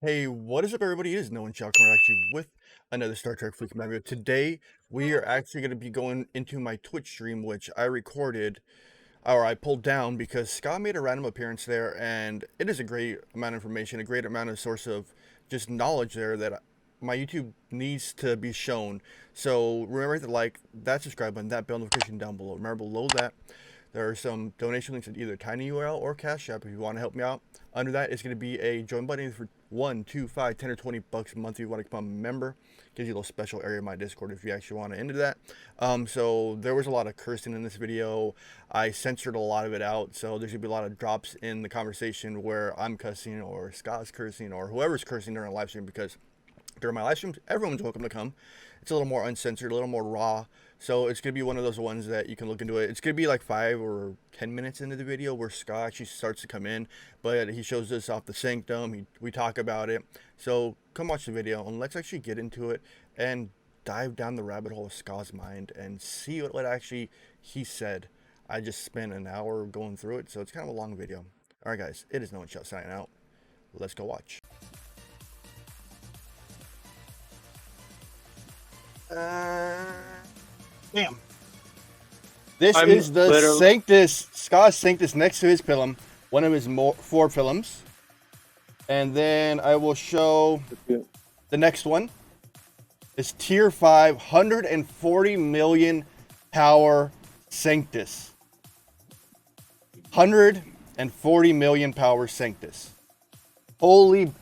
Hey, what is up, everybody? It is Nowonshall coming at you with another Star Trek Fleet Command video. Today, we are actually going to be going into my Twitch stream, which I recorded, or I pulled down because Scott made a random appearance there, and it is a great amount of information, a great amount of source of just knowledge there that my YouTube needs to be shown. So remember to like that subscribe button, that bell notification down below. Remember below that, there are some donation links at either TinyURL or Cashapp if you want to help me out. Under that is going to be a join button for 1, 2, 5, 10, or 20 bucks a month if you want to become a member. Gives you a little special area in my Discord if you actually want to into that. So there was a lot of cursing in this video. I censored a lot of it out, so there's going to be a lot of drops in the conversation where I'm cussing or Scott's cursing or whoever's cursing during a live stream, because during my live streams, everyone's welcome to come. It's a little more uncensored, a little more raw. So it's going to be one of those ones that you can look into it. It's going to be like 5 or 10 minutes into the video where Scott actually starts to come in. But he shows us off the sanctum. We talk about it. So come watch the video and let's actually get into it and dive down the rabbit hole of Scott's mind and see what actually he said. I just spent an hour going through it, so it's kind of a long video. Alright guys, it is Nowonshall signing out. Let's go watch. Damn. This is the Sanctus, Scott Sanctus next to his pilum, one of his 4 pilums. And then I will show the next one. It's tier 5, 140 million power Sanctus. 140 million power Sanctus. Holy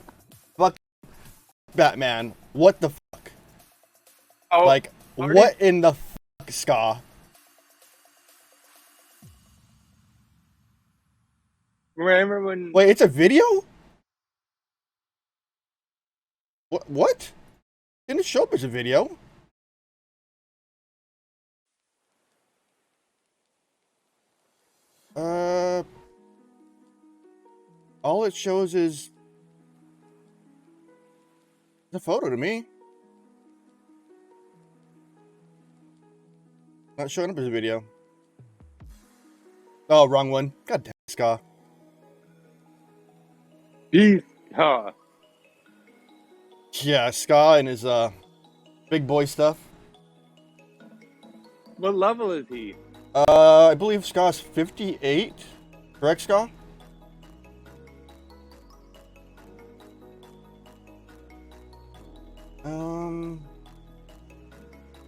fuck, Batman. What the fuck? Oh, like, what in the fuck, Ska? Remember when... Wait, it's a video? What? Didn't it show up as a video? All it shows is the photo to me. Not showing up as a video. Oh, wrong one. God damn it, Ska. Yeah, Ska and his big boy stuff. What level is he? I believe Ska's 58. Correct, Ska?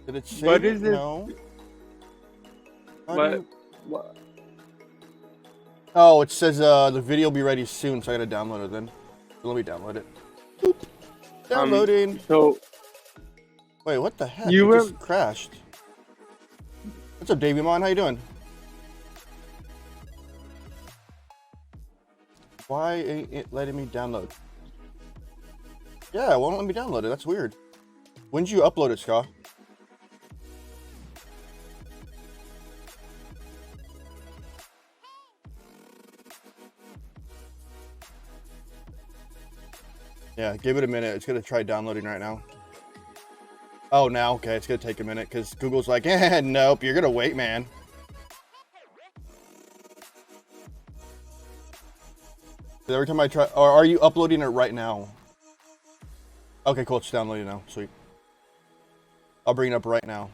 Did it say what is it? No. What? Oh, it says the video will be ready soon, so I gotta download it then. Let me download it. Boop. Downloading. Wait, what the heck? You just crashed. What's up, Davey Mon? How you doing? Why ain't it letting me download? Yeah, it won't let me download it. That's weird. When did you upload it, Ska? Yeah, give it a minute. It's gonna try downloading right now. Oh, now, okay, it's gonna take a minute because Google's like, nope, you're gonna wait, man. Every time I try, or are you uploading it right now? Okay, cool, it's downloading now, sweet. I'll bring it up right now.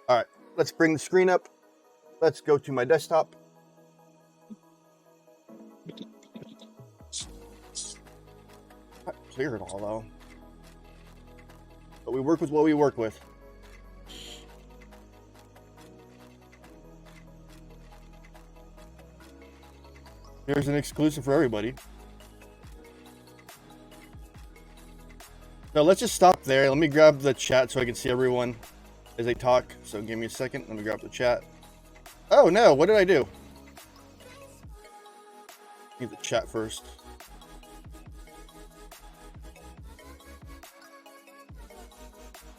All right, let's bring the screen up. Let's go to my desktop. Not clear at all, though. But we work with what we work with. Here's an exclusive for everybody. Now let's just stop there. Let me grab the chat so I can see everyone as they talk. So give me a second. Let me grab the chat. Oh no, what did I do? Need the chat first.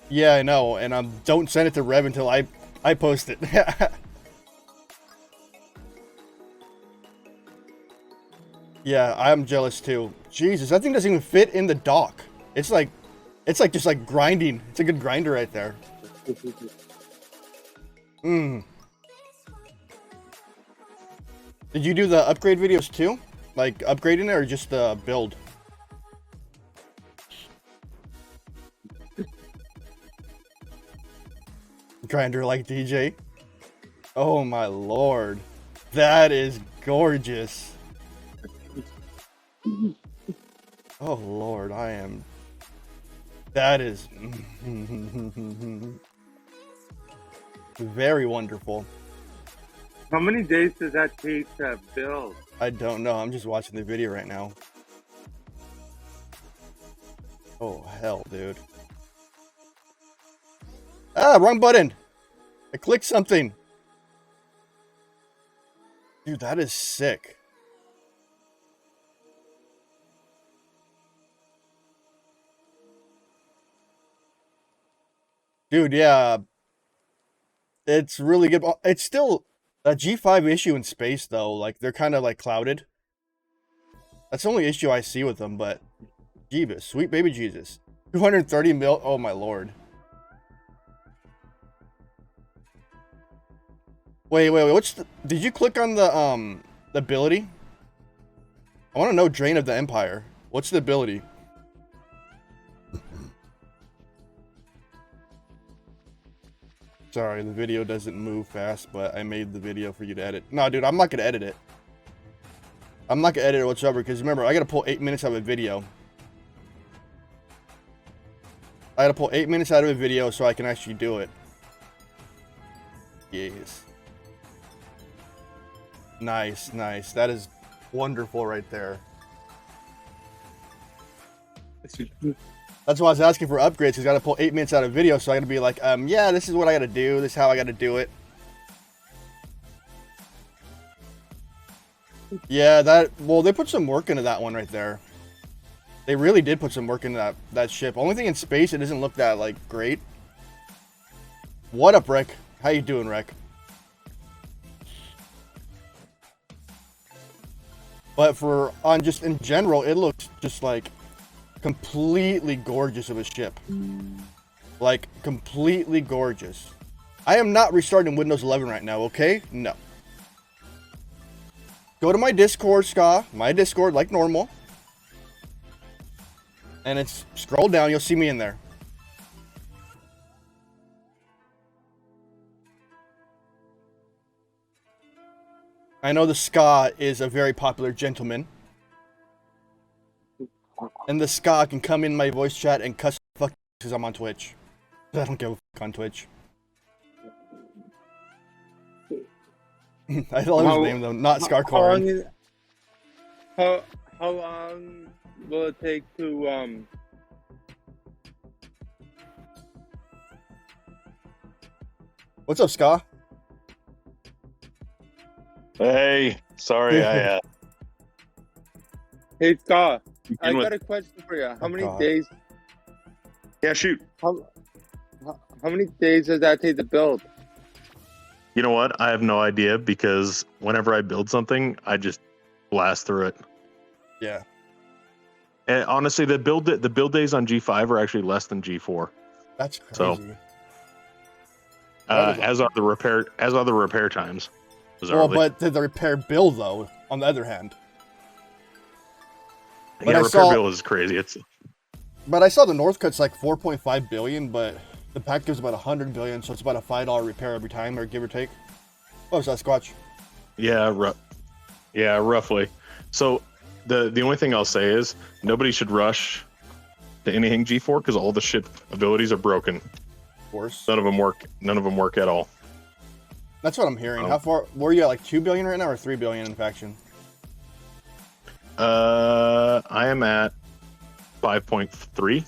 Yeah, I know, and don't send it to Rev until I post it. Yeah, I'm jealous too. Jesus, that thing doesn't even fit in the dock. It's like just like grinding. It's a good grinder right there. Did you do the upgrade videos too? Like upgrading it or just the build? Grinder like DJ. Oh my lord. That is gorgeous. Oh lord, I am. That is very wonderful. How many days does that take to build? I don't know. I'm just watching the video right now. Oh hell, dude. Ah, wrong button. I clicked something. Dude, that is sick. Dude, yeah. It's really good. It's still a G5 issue in space, though. Like, they're kind of, like, clouded. That's the only issue I see with them, but... Jeebus. Sweet baby Jesus. 230 mil... Oh, my lord. Wait. What's the... Did you click on the ability? I want to know Drain of the Empire. What's the ability? Sorry, the video doesn't move fast, but I made the video for you to edit. No, dude, I'm not going to edit it. I'm not going to edit it whatsoever, because remember, I got to pull 8 minutes out of a video. I got to pull 8 minutes out of a video so I can actually do it. Yes. Nice. That is wonderful right there. That's why I was asking for upgrades, because I got to pull 8 minutes out of video, so I got to be like, yeah, this is what I got to do. This is how I got to do it. Yeah, well, they put some work into that one right there. They really did put some work into that ship. Only thing in space, it doesn't look that, like, great. What up, Rick? How you doing, Rick? But just in general, it looks just, like, completely gorgeous of a ship. Like, completely gorgeous. I am not restarting Windows 11 right now, okay? No. Go to my Discord, Ska. My Discord, like normal. And it's scroll down, you'll see me in there. I know the Ska is a very popular gentleman. And the Ska can come in my voice chat and cuss fuck because I'm on Twitch. I don't give a fuck on Twitch. I love his name though, not Scarcorin. How long will it take to What's up, Ska? Hey, sorry, I Hey Scott, I with- got a question for you. How many God. days yeah, shoot. how many days does that take to build? You know what? I have no idea because whenever I build something, I just blast through it. Yeah. And honestly, the build days on G5 are actually less than G4. That's crazy. So, as are the repair times. Well, Bizarrely. but the repair bill though, on the other hand. but yeah, I repair saw- bill is crazy. But I saw the Northcut's like 4.5 billion, but the pack gives about 100 billion, so it's about a $5 repair every time, or give or take. What was that, Squatch? Yeah, roughly. So the only thing I'll say is nobody should rush to anything G4 because all the shit abilities are broken. Of course. None of them work at all. That's what I'm hearing. Oh. How far were you at, like 2 billion right now, or 3 billion in faction? I am at 5.3.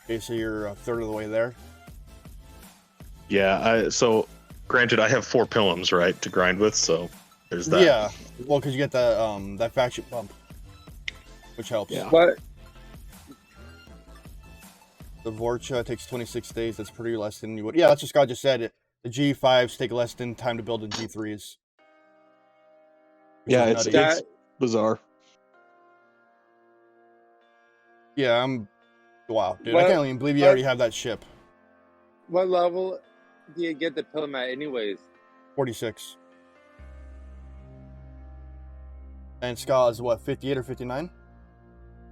Okay, so you're a third of the way there. Yeah, so granted, I have 4 pilums, right, to grind with, so there's that. Yeah, well, because you get the that faction bump, which helps. Yeah. What The Vorcha takes 26 days. That's pretty less than you would. Yeah, that's what Scott just said. The G5s take less than time to build than G3s. Which Yeah, is it's nutty. bizarre. Yeah, wow, dude, I Well, can't even believe you but- already have that ship. what level do you get the pilum at anyways? 46. And Ska is what, 58 or 59?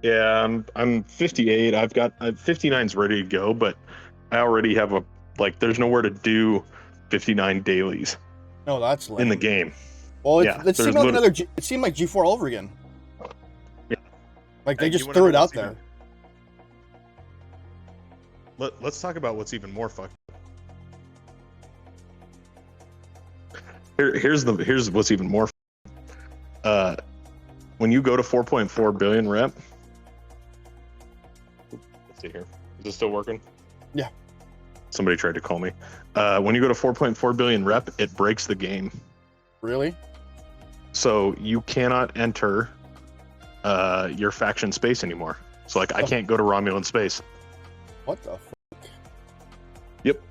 Yeah, I'm 58. I've got 59's ready to go, but I already have there's nowhere to do 59 dailies No, that's lame. in the game. Well, Yeah, it seemed like it seemed like G4 all over again. Yeah. Like they Hey, just you wanna threw know it out what's there. Let's talk about what's even more fucked. Here's what's even more. When you go to 4.4 billion rep. Let's see here. Is this still working? Yeah. Somebody tried to call me. When you go to 4.4 billion rep, it breaks the game. Really? So you cannot enter your faction space anymore. So like I can't go to Romulan space. What the fuck? Yep.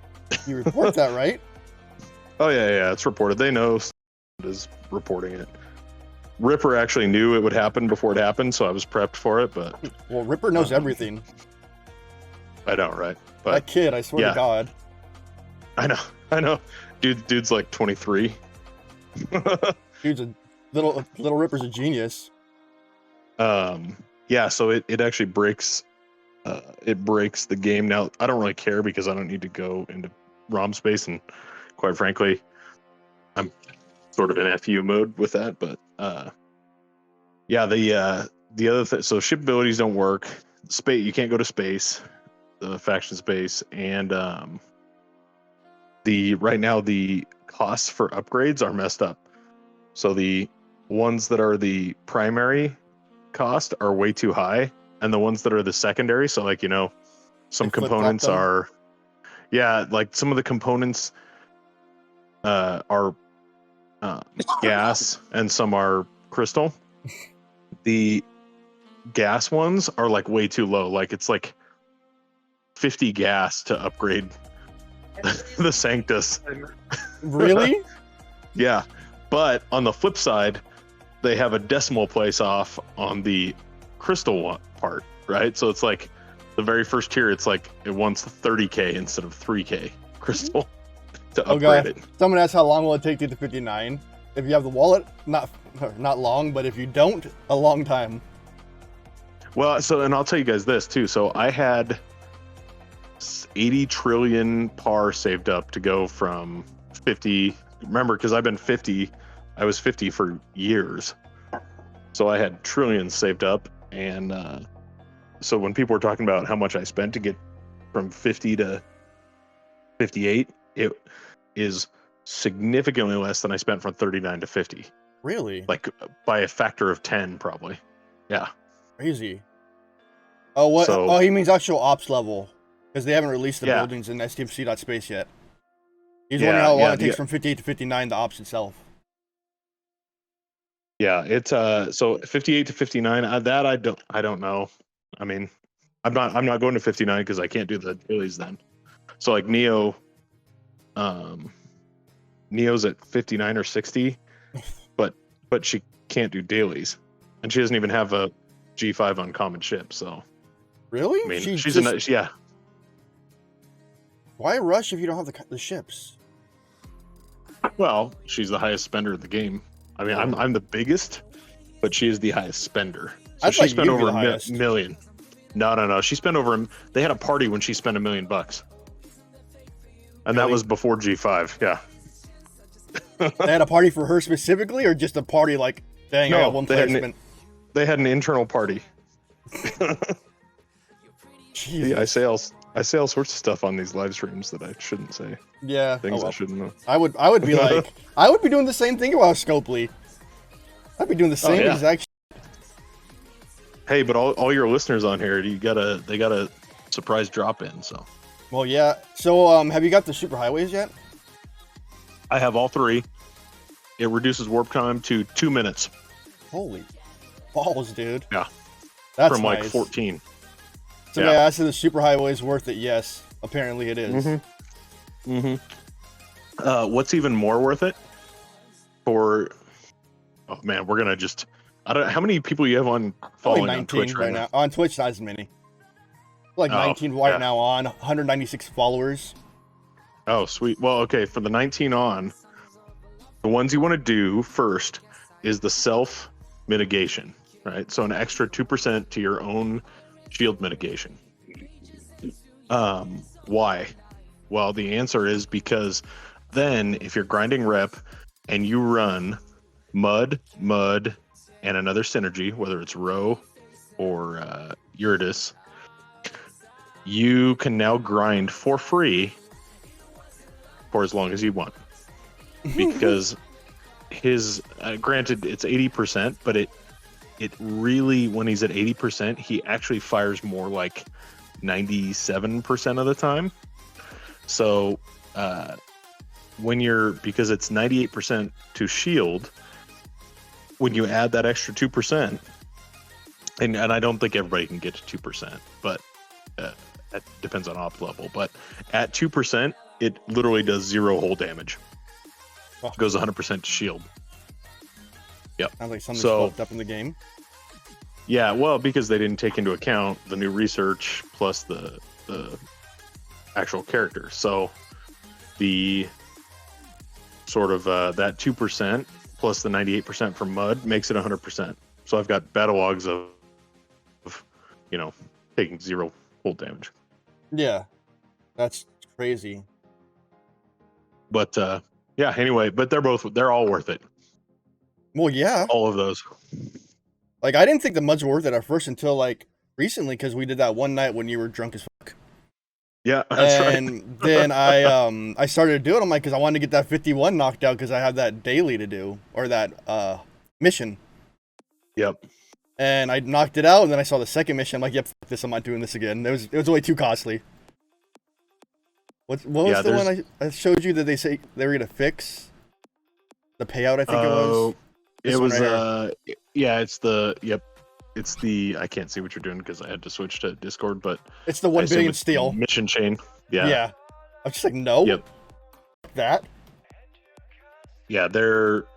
You report that, right? Oh yeah, it's reported. They know is reporting it. Ripper actually knew it would happen before it happened, so I was prepped for it. But well, Ripper knows everything. I know, right? But that kid, I swear to God. I know. Dude's like 23. Dude's a little Ripper's a genius. Yeah. So it actually breaks. It breaks the game. Now I don't really care because I don't need to go into ROM space, and quite frankly, I'm sort of in FU mode with that. But yeah, the other thing. So ship abilities don't work. Space, you can't go to space, the faction space, and right now the costs for upgrades are messed up. So the ones that are the primary cost are way too high, and the ones that are the secondary, so like some components are like some of the components are gas and some are crystal. The gas ones are like way too low, like it's like 50 gas to upgrade the Sanctus. Really? Yeah, but on the flip side, they have a decimal place off on the crystal one part, right? So it's like the very first tier, it's like it wants 30k instead of 3k crystal to upgrade it. Someone asked how long will it take to get to 59? If you have the wallet, not long, but if you don't, a long time. Well, and I'll tell you guys this too. So I had 80 trillion par saved up to go from 50. Remember, because I've been 50, I was 50 for years. So I had trillions saved up. And so when people were talking about how much I spent to get from 50 to 58, it is significantly less than I spent from 39 to 50. Really? Like by a factor of 10, probably. Yeah. Crazy. Oh, what? So, he means actual ops level. Because they haven't released the buildings in STMC.space yet. He's wondering how long it takes from 58 to 59, the ops itself. Yeah, it's so 58 to 59. That I don't know. I mean, I'm not going to 59 because I can't do the dailies then. So like Neo's at 59 or 60, but she can't do dailies, and she doesn't even have a G5 uncommon ship. So really, I mean, yeah. Why rush if you don't have the ships? Well, she's the highest spender of the game. I mean, I'm the biggest, but she is the highest spender. So she spent over a million. No. She spent over. They had a party when she spent $1 million, and that was before G5. Yeah. They had a party for her specifically, or just a party like, dang, I got one placement. They had an internal party. Yeah, I say all sorts of stuff on these live streams that I shouldn't say. Yeah, things I shouldn't know. I would be like, I would be doing the same thing about Scopely. I'd be doing the same exact. Hey, but all your listeners on here, they got a surprise drop in. So. Well, yeah. So, have you got the superhighways yet? I have all three. It reduces warp time to 2 minutes. Holy balls, dude. Yeah. That's from like nice. 14. So yeah, I said the superhighway is worth it. Yes, apparently it is. What's even more worth it? Oh man, we're gonna just. I don't. How many people you have on following on Twitch right now? On Twitch, not as many. Like 19 right now on 196 followers. Oh, sweet. Well, okay. For the 19 on, the ones you want to do first is the self mitigation, right? So an extra 2% to your own shield mitigation. Why? Well, the answer is because then if you're grinding rep and you run mud, and another synergy, whether it's row or Eurydice, you can now grind for free for as long as you want. Because his, granted, it's 80%, but it really, when he's at 80%, he actually fires more like 97% of the time. So because it's 98% to shield, when you add that extra 2%, and I don't think everybody can get to 2%, but that depends on op level. But at 2%, it literally does 0 hull damage. It goes 100% to shield. Yep. Sounds like something's fucked up in the game. Yeah, well, because they didn't take into account the new research plus the actual character. So the sort of that 2% plus the 98% from mud makes it 100%. So I've got battle logs of taking 0 hull damage. Yeah, that's crazy. But yeah, anyway, but they're all worth it. Well, yeah. All of those. Like, I didn't think the muds were worth it at first until, like, recently, because we did that one night when you were drunk as fuck. Yeah, that's right. And then I started to do it. I'm like, because I wanted to get that 51 knocked out because I have that daily to do, or that mission. Yep. And I knocked it out, and then I saw the second mission. I'm like, yep, fuck this, I'm not doing this again. It was way too costly. What was the one I showed you that they say they were gonna fix? The payout, I think it was. It was yeah, it's the I can't see what you're doing because I had to switch to Discord, but it's the 1 billion steel mission chain. Yeah. I'm just like, no. Yep. That. Yeah, they're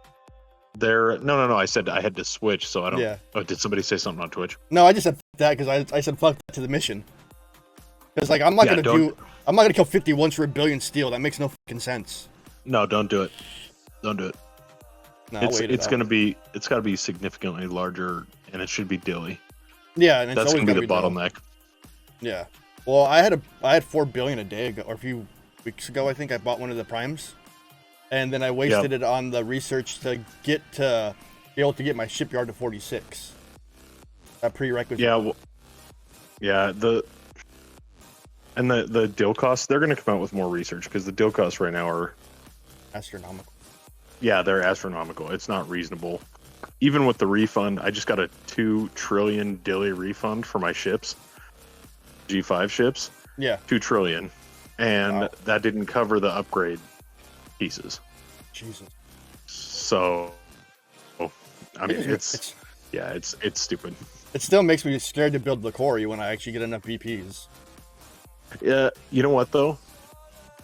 no. I said I had to switch, so I don't. Yeah. Oh, did somebody say something on Twitch? No, I just said that because I said fuck that to the mission. Because like I'm not gonna kill 51 for 1 billion steel. That makes no fucking sense. No, don't do it. Don't do it. No, it's gotta be significantly larger, and it should be dilly. Yeah, and that's gonna be the bottleneck. Yeah. Well, I had 4 billion a day ago, or a few weeks ago. I think I bought one of the primes, and then I wasted it on the research to be able to get my shipyard to 46. That prerequisite. Yeah. Well, yeah. The deal costs, they're going to come out with more research because the deal costs right now are astronomical. Yeah, they're astronomical. It's not reasonable. Even with the refund, I just got a 2 trillion dilly refund for my ships, G5 ships. Yeah. 2 trillion. And that didn't cover the upgrade pieces. Jesus. So, I mean, it's stupid. It still makes me scared to build the Corey when I actually get enough VPs. Yeah, you know what though?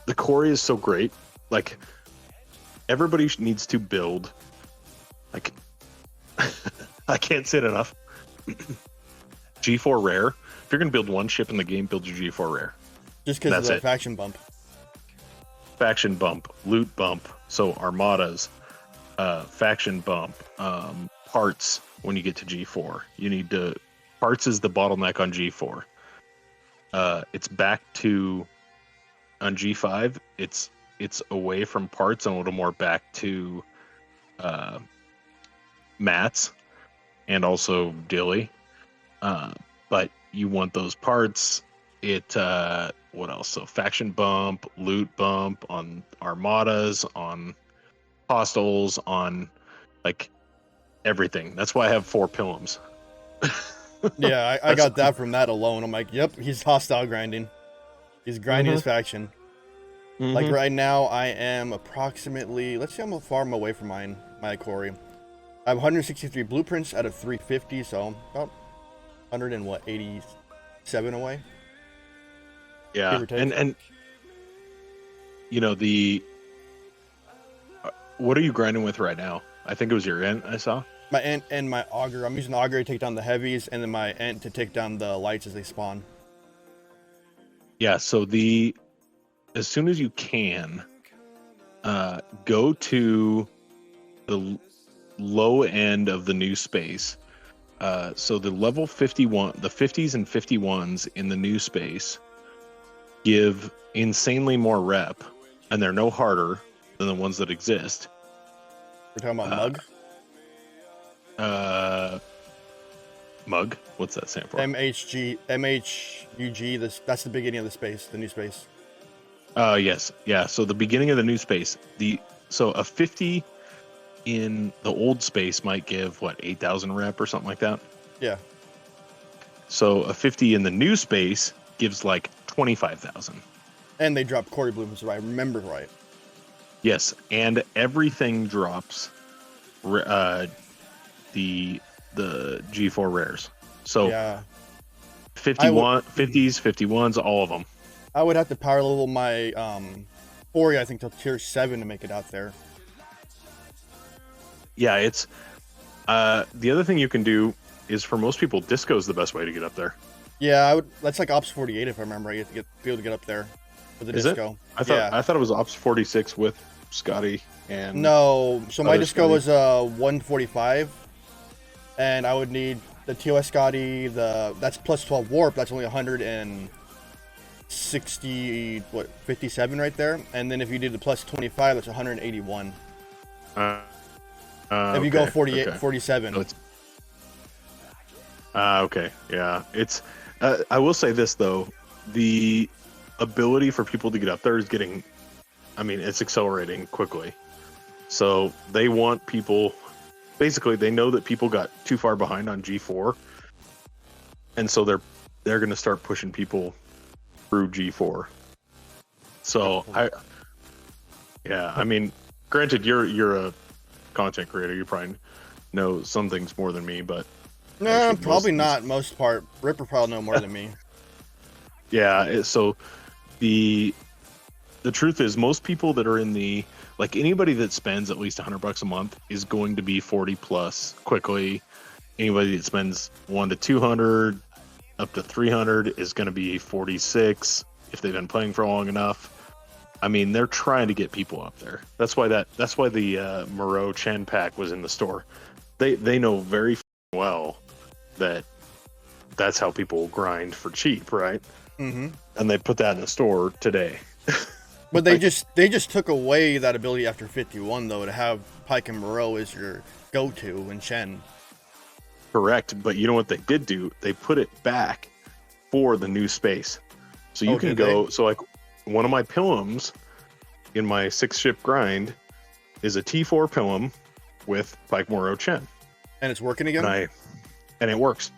The Corey is so great. Like, everybody needs to build. Like, I can't say it enough. G4 rare. If you're gonna build one ship in the game, build your G4 rare. Just because of the faction bump. Faction bump, loot bump. So armadas, faction bump, parts. When you get to G4, you need to. Parts is the bottleneck on G4. It's back to on G5. It's away from parts and a little more back to mats and also dilly. But you want those parts. What else? So faction bump, loot bump on armadas, on hostiles, on like everything. That's why I have 4 pilums. Yeah, I got that from that alone. I'm like, yep, he's hostile grinding. He's grinding his faction. Like right now, I am approximately, let's see how far I'm away from my Corey. I have 163 blueprints out of 350, so about 187 away. Yeah, and you know what are you grinding with right now? I think it was your Ent I saw. My Ent and my Augur. I'm using the Augur to take down the heavies, and then my Ent to take down the lights as they spawn. Yeah, so as soon as you can, go to low end of the new space. So the level 51, the 50s and 51s in the new space give insanely more rep, and they're no harder than the ones that exist. We're talking about Mug? What's that stand for? MHUG. That's the beginning of the space, the new space. Yes. Yeah. So the beginning of the new space, so a 50 in the old space might give what, 8,000 rep or something like that. Yeah. So a 50 in the new space gives like 25,000. And they drop quarter blooms, if I remember right. Yes, and everything drops the G4 rares. So yeah. 50s, 51s, all of them. I would have to power level my Ori, I think, to tier 7 to make it out there. Yeah, it's the other thing you can do is, for most people, Disco is the best way to get up there. Yeah, that's like Ops 48 if I remember. You have to be able to get up there with the Disco. I thought it was Ops 46 with Scotty and no. So my Disco Scotty was 145, and I would need the TOS Scotty. That's plus 12 warp. That's only 160 57 right there. And then if you did the plus 25, that's 181. If you go 47. So okay, yeah. It's I will say this though, the ability for people to get up there is it's accelerating quickly. So they want people, basically they know that people got too far behind on G4, and so they're going to start pushing people through G4. So granted, you're a content creator, you probably know some things more than me, but no, probably not most part. Ripper probably know more than me. Yeah, so the truth is, most people that are in anybody that spends at least $100 a month is going to be 40 plus quickly. Anybody that spends 100 to 200 up to 300 is going to be 46 if they've been playing for long enough. I mean, they're trying to get people up there. That's why the Moreau Chen pack was in the store. They know very well that that's how people grind for cheap, right? Mm-hmm. And they put that in the store today. But they just took away that ability after 51 though, to have Pike and Moreau as your go-to in Chen. Correct, but you know what they did do? They put it back for the new space, so you can go. So like one of my Pillums in my 6-ship grind is a T4 Pillum with Pike Moreau Chen, and it's working again. And it works.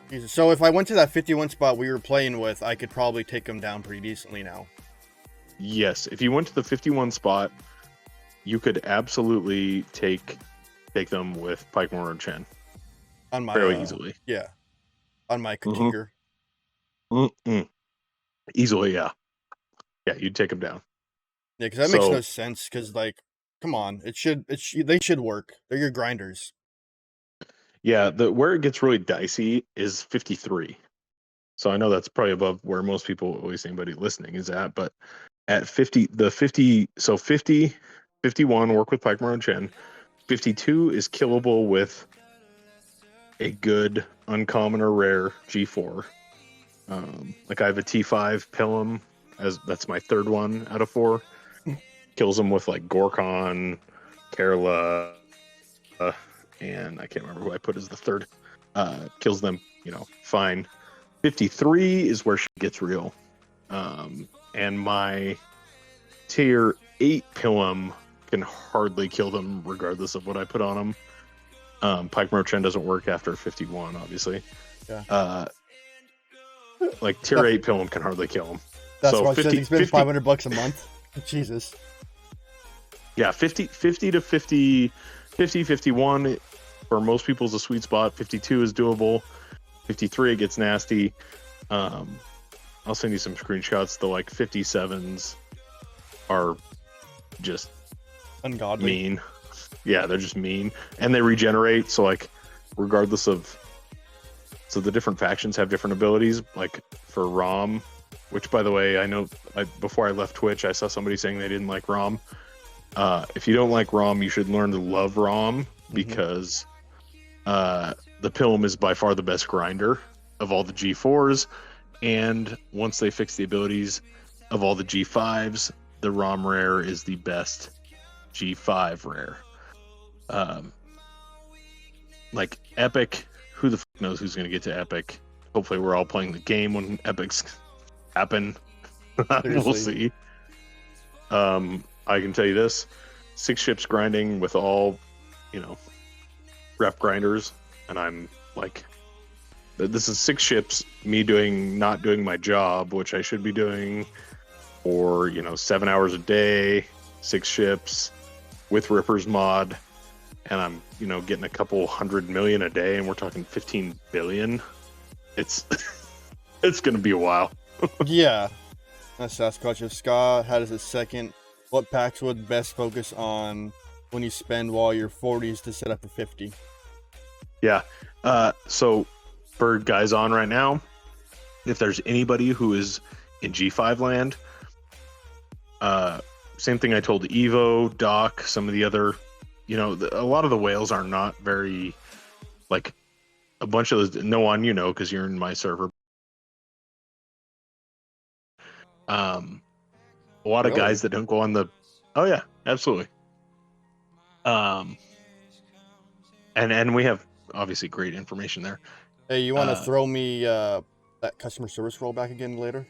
Jesus. So if I went to that 51 spot we were playing with, I could probably take them down pretty decently now. Yes, if you went to the 51 spot, you could absolutely take them with Pike Moreau Chen on my fairly easily. Yeah, on my Katinker. Easily, yeah. Yeah, you'd take them down. Yeah, because that makes no sense. Because come on, they should work. They're your grinders. Yeah, where it gets really dicey is 53. So I know that's probably above where most people, at least anybody listening, is at. But at 50, 51 work with Pike Moreau Chen. 52 is killable with a good uncommon or rare G4. Like I have a T5 Pillum, that's my third one out of 4. Kills them with like Gorkon, Kerala, and I can't remember who I put as the third. Kills them, fine. 53 is where shit gets real. And my tier 8 Pillum can hardly kill them regardless of what I put on them. Pike Moreau Chen doesn't work after 51, obviously. Yeah. Like tier 8 Pillum can hardly kill him. That's why I said he spends $500 a month. Jesus. Yeah, 50 to 50, 51 for most people is a sweet spot. 52 is doable. 53 it gets nasty. I'll send you some screenshots. The 57s are just ungodly, mean. Yeah, they're just mean, and they regenerate. So regardless of, so the different factions have different abilities. Like for Rom, which by the way, I know before I left Twitch, I saw somebody saying they didn't like Rom. If you don't like ROM, you should learn to love ROM because the Pilm is by far the best grinder of all the G4s. And once they fix the abilities of all the G5s, the ROM rare is the best G5 rare. Like Epic, who the fuck knows who's going to get to Epic? Hopefully we're all playing the game when Epics happen. We'll see. I can tell you this, 6 ships grinding with all, rep grinders, and I'm like, this is 6 ships, me not doing my job, which I should be doing for, 7 hours a day, 6 ships with Ripper's mod, and I'm, getting a couple 100 million a day, and we're talking 15 billion. It's it's gonna be a while. Yeah. That's Sasquatch. If Ska had as a second, what packs would best focus on when you spend while you're 40s to set up for 50? Yeah. So for guys on right now, if there's anybody who is in G5 land, same thing I told Evo, Doc, some of the other, a lot of the whales are not very, like, a bunch of those, no one, because you're in my server. A lot of guys that don't go on the, oh yeah, absolutely. And we have obviously great information there. Hey, you want to throw me that customer service role back again later?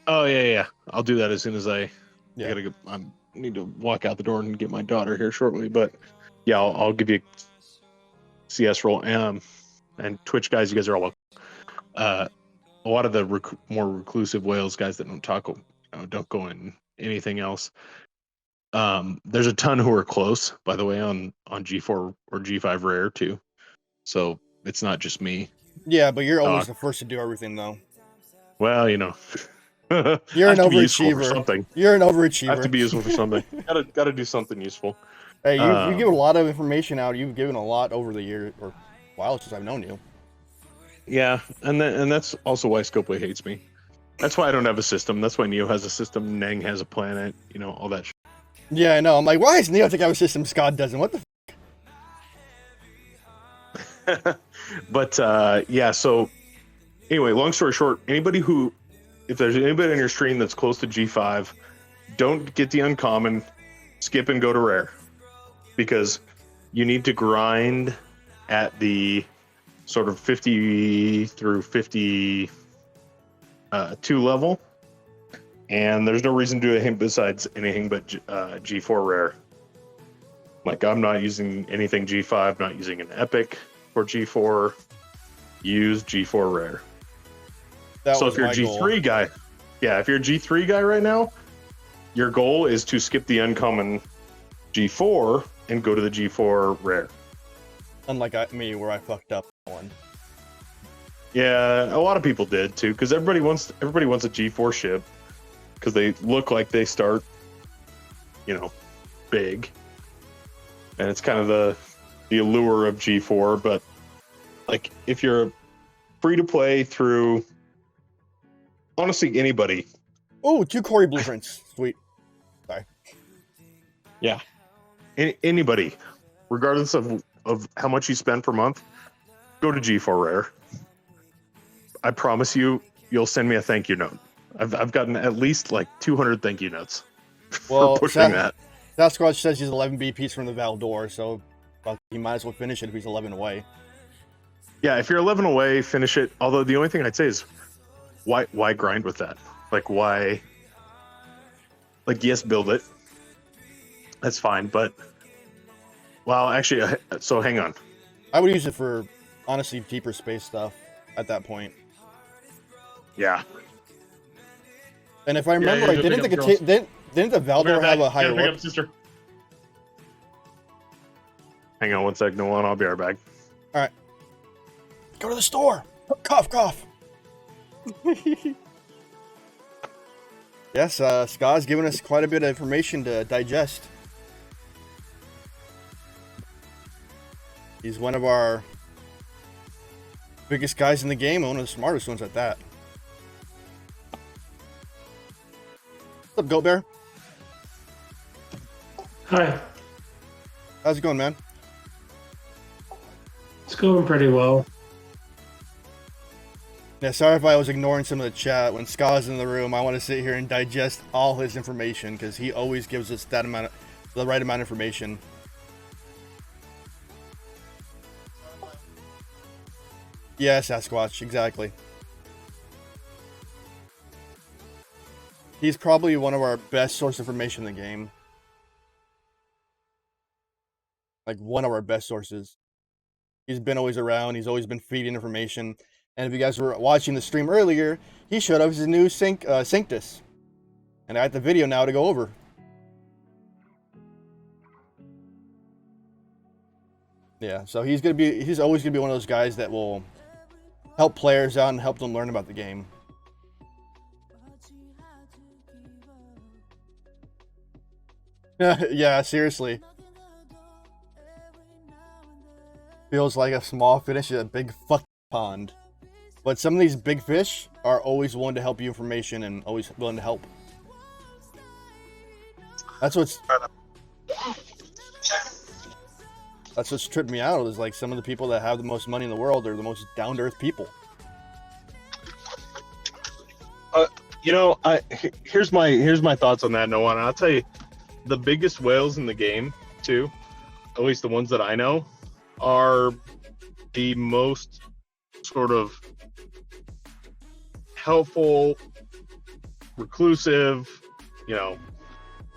Oh yeah. I'll do that as soon as I Yeah. I need to walk out the door and get my daughter here shortly, but yeah, I'll give you a CS role. And Twitch guys, you guys are all welcome. A lot of the more reclusive whales guys that don't talk, don't go in anything else. There's a ton who are close, by the way, on G4 or G5 rare too. So it's not just me. Yeah, but you're always the first to do everything, though. Well, you're an overachiever. You're an overachiever. I have to be useful for something. Gotta do something useful. Hey, you give a lot of information out. You've given a lot over the year or while since I've known you. Yeah, and that's also why Scopely hates me. That's why I don't have a system. That's why Neo has a system. Nang has a planet. All that. Yeah, I know. I'm like, why does Neo think I have a system? Scott doesn't. What the? But yeah. So anyway, long story short, if there's anybody on your stream that's close to G5, don't get the uncommon. Skip and go to rare, because you need to grind at the sort of 50 through 52 level, and there's no reason to do anything besides anything but G4 rare. Like, I'm not using anything G5, not using an epic for G4. Use G4 rare. So if you're a G3 guy, if you're a G3 guy right now, your goal is to skip the uncommon G4 and go to the G4 rare. Unlike me, where I fucked up one. Yeah, a lot of people did too, because everybody wants a G4 ship because they look like they start, big, and it's kind of the allure of G4. But like, if you're free to play through, honestly, anybody. Oh, 2 Corey blueprints, sweet. Sorry. Yeah, anybody, regardless of how much you spend per month, go to G4 rare. I promise you'll send me a thank you note. I've gotten at least like 200 thank you notes for pushing that. Sasquatch says he's 11 BPs from the Valdor, so he might as well finish it if he's 11 away. Yeah, if you're 11 away, finish it. Although the only thing I'd say is, why grind with that? Like, why? Like, yes, build it. That's fine, but well, actually, so hang on. I would use it for honestly deeper space stuff at that point. Yeah. And if I remember right, didn't the Valdor have a higher warp? Sister. Hang on one sec, no one. I'll be right back. All right. Go to the store. Cough, cough. Yes, Ska's given us quite a bit of information to digest. He's one of our biggest guys in the game, and one of the smartest ones at that. What's up, Goat Bear? Hi, How's it going, man? it's going pretty well. Yeah, sorry if I was ignoring some of the chat. When Ska's in the room, I want to sit here and digest all his information because he always gives us the right amount of information. Yeah, Sasquatch, exactly. He's probably one of our best source of information in the game. Like, one of our best sources. He's been always around. He's always been feeding information. And if you guys were watching the stream earlier, he showed us his new Sanctus. And I got the video now to go over. Yeah, so he's always gonna be one of those guys that will help players out and help them learn about the game. Yeah, seriously. Feels like a small fish in a big fucking pond. But some of these big fish are always willing to help you information and always willing to help. That's what's tripped me out is like some of the people that have the most money in the world are the most down-to-earth people. Here's my thoughts on that, Noah. And I'll tell you, the biggest whales in the game, too, at least the ones that I know, are the most sort of helpful, reclusive,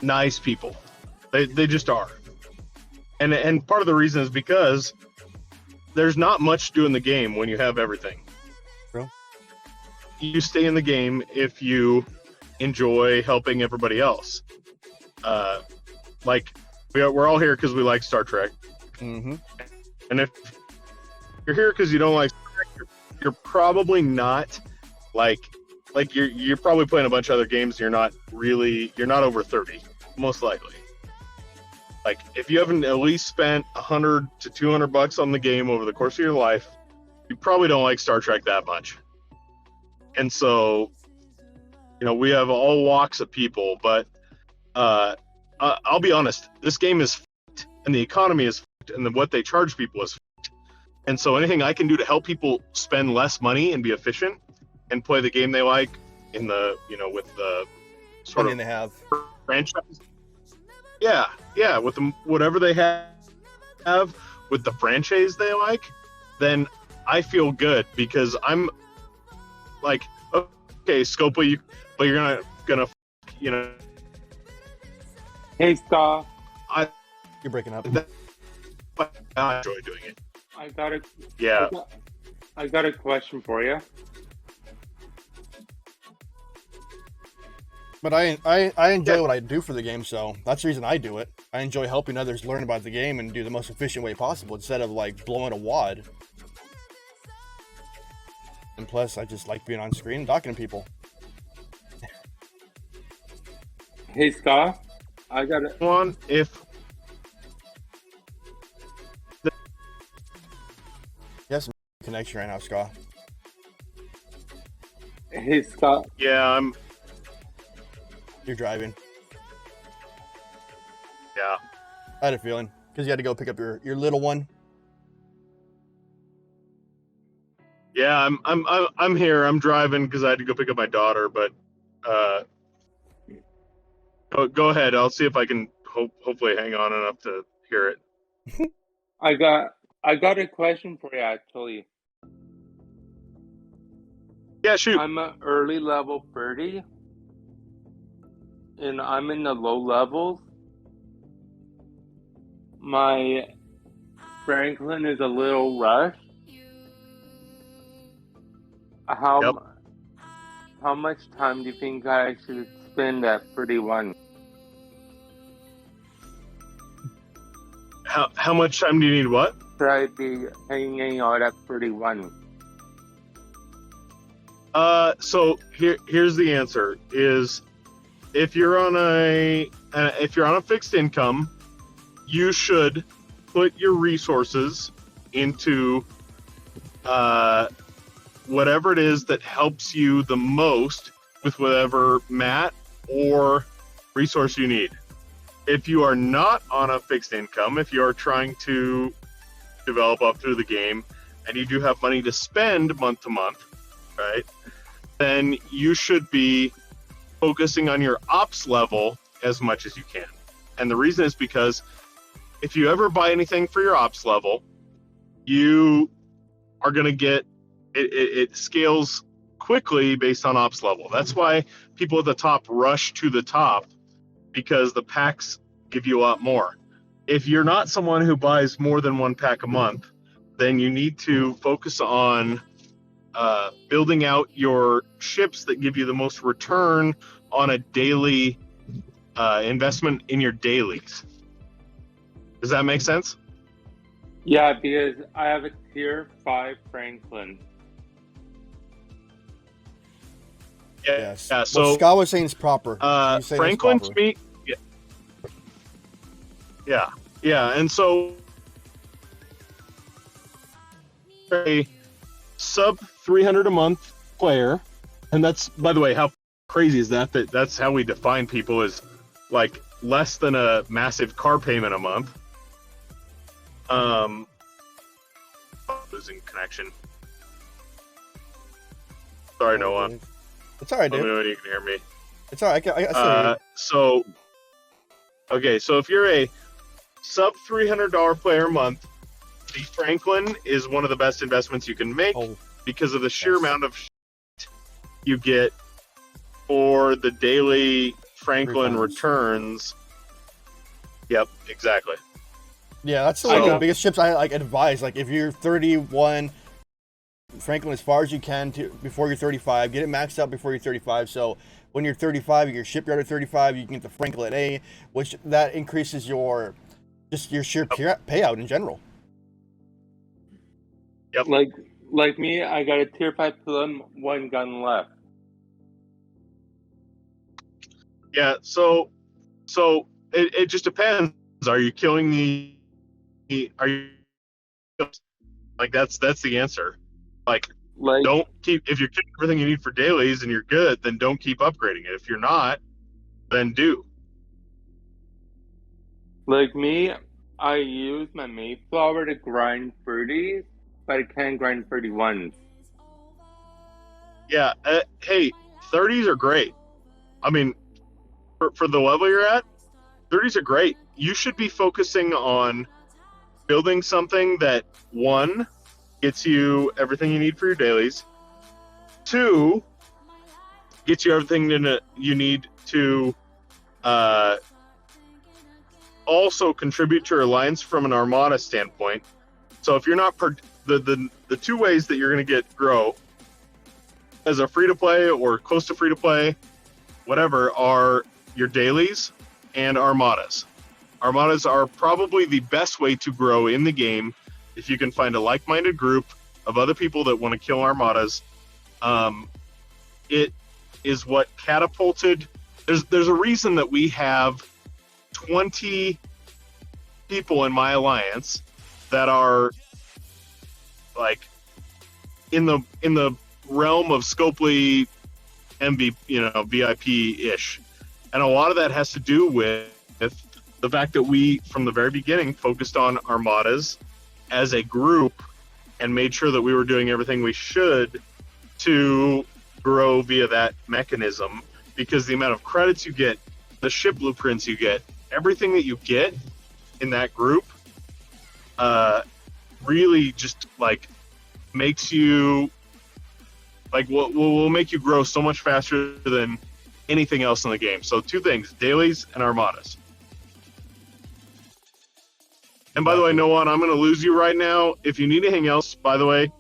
nice people. They just are. And part of the reason is because there's not much to do in the game when you have everything. True. You stay in the game if you enjoy helping everybody else. Like we're all here because we like Star Trek. Mm-hmm. And if you're here because you don't like Star Trek, you're probably not like you're probably playing a bunch of other games. You're not over 30, most likely. Like if you haven't at least spent $100 to $200 on the game over the course of your life, you probably don't like Star Trek that much. And so, we have all walks of people, but I'll be honest, this game is f***ed, and the economy is f***ed, and what they charge people is f***ed. And so anything I can do to help people spend less money and be efficient and play the game they like in the, with the sort Money of they have. franchise. Yeah, with them, whatever they have with the franchise they like, then I feel good because I'm like, okay, Scopa, but you're gonna. Hey, Ska. You're breaking up. I enjoy doing it. I got a question for you. But I enjoy what I do for the game, so that's the reason I do it. I enjoy helping others learn about the game and do the most efficient way possible instead of like blowing a wad. And plus, I just like being on screen and talking to people. Hey, Ska. I got it. One, if Yes, connection right now, Ska. Hey, Ska. yeah, You're driving. yeah. I had a feeling because you had to go pick up your little one. Yeah, I'm here. I'm driving because I had to go pick up my daughter. But go ahead. I'll see if I can hopefully hang on enough to hear it. I got a question for you, actually. Yeah, shoot. I'm an early level 30, and I'm in the low levels. My Franklin is a little rushed. How much time do you think I should spend at 31? How much time do you need? What? Should I be hanging out at 31? So here's the answer: is if you're on a fixed income, you should put your resources into whatever it is that helps you the most with whatever mat or resource you need. if you are not on a fixed income, if you are trying to develop up through the game, and you do have money to spend month to month, right? Then you should be focusing on your ops level as much as you can. And the reason is because if you ever buy anything for your ops level, you are going to get it scales quickly based on ops level. That's why people at the top rush to the top, because the packs give you a lot more. If you're not someone who buys more than one pack a month, then you need to focus on building out your ships that give you the most return on a daily investment in your dailies. Does that make sense? Yeah, because I have a tier 5 Franklin. Yes. Yeah. What So Scott was saying is proper. Franklin to me, yeah, and so a sub 300 a month player, and that's, by the way, how crazy is that? That's how we define people, is like less than a massive car payment a month. Losing connection. Sorry, Noah. It's all right, Let me dude. know when you can hear me. It's all right. I see you. So if you're a sub $300 player a month, the Franklin is one of the best investments you can make because of the sheer amount of you get for the daily Franklin returns. Yep, exactly. Yeah, that's like the biggest ships I like advise. Like if you're 31, Franklin as far as you can before you're 35. Get it maxed out before you're 35. So when you're 35, your shipyard at 35, you can get the Franklin A, which that increases your sheer payout in general. Yep. Like me, I got a tier 5 Plum, 1 gun left. Yeah, so it just depends. Are you killing are you like that's the answer. Like don't keep, if you're getting everything you need for dailies and you're good, then don't keep upgrading it. If you're not, then do. Like me, I use my Mayflower to grind 30s, but I can't grind 31s. Yeah, hey, 30s are great. I mean, for the level you're at, 30s are great. You should be focusing on building something that, 1, gets you everything you need for your dailies, 2, gets you everything you need to also contribute to your alliance from an armada standpoint. So if you're not the 2 ways that you're going to get grow as a free-to-play or close to free-to-play, whatever, are your dailies and armadas. Armadas are probably the best way to grow in the game if you can find a like-minded group of other people that want to kill armadas. It is what catapulted. There's a reason that we have 20 people in my alliance that are like in the realm of Scopely MV, VIP-ish, and a lot of that has to do with the fact that we, from the very beginning, focused on armadas as a group and made sure that we were doing everything we should to grow via that mechanism, because the amount of credits you get, the ship blueprints you get, everything that you get in that group really just like makes you like will make you grow so much faster than anything else in the game. So 2 things: dailies and armadas. And by the way, Noah, I'm going to lose you right now. If you need anything else, by the way,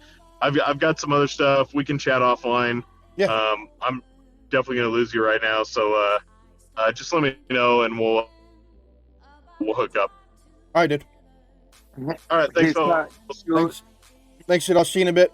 I've got some other stuff. We can chat offline. Yeah. I'm definitely going to lose you right now. So just let me know, and we'll hook up. All right, dude. All right, thanks, fellas. Thanks, dude. I'll see you in a bit.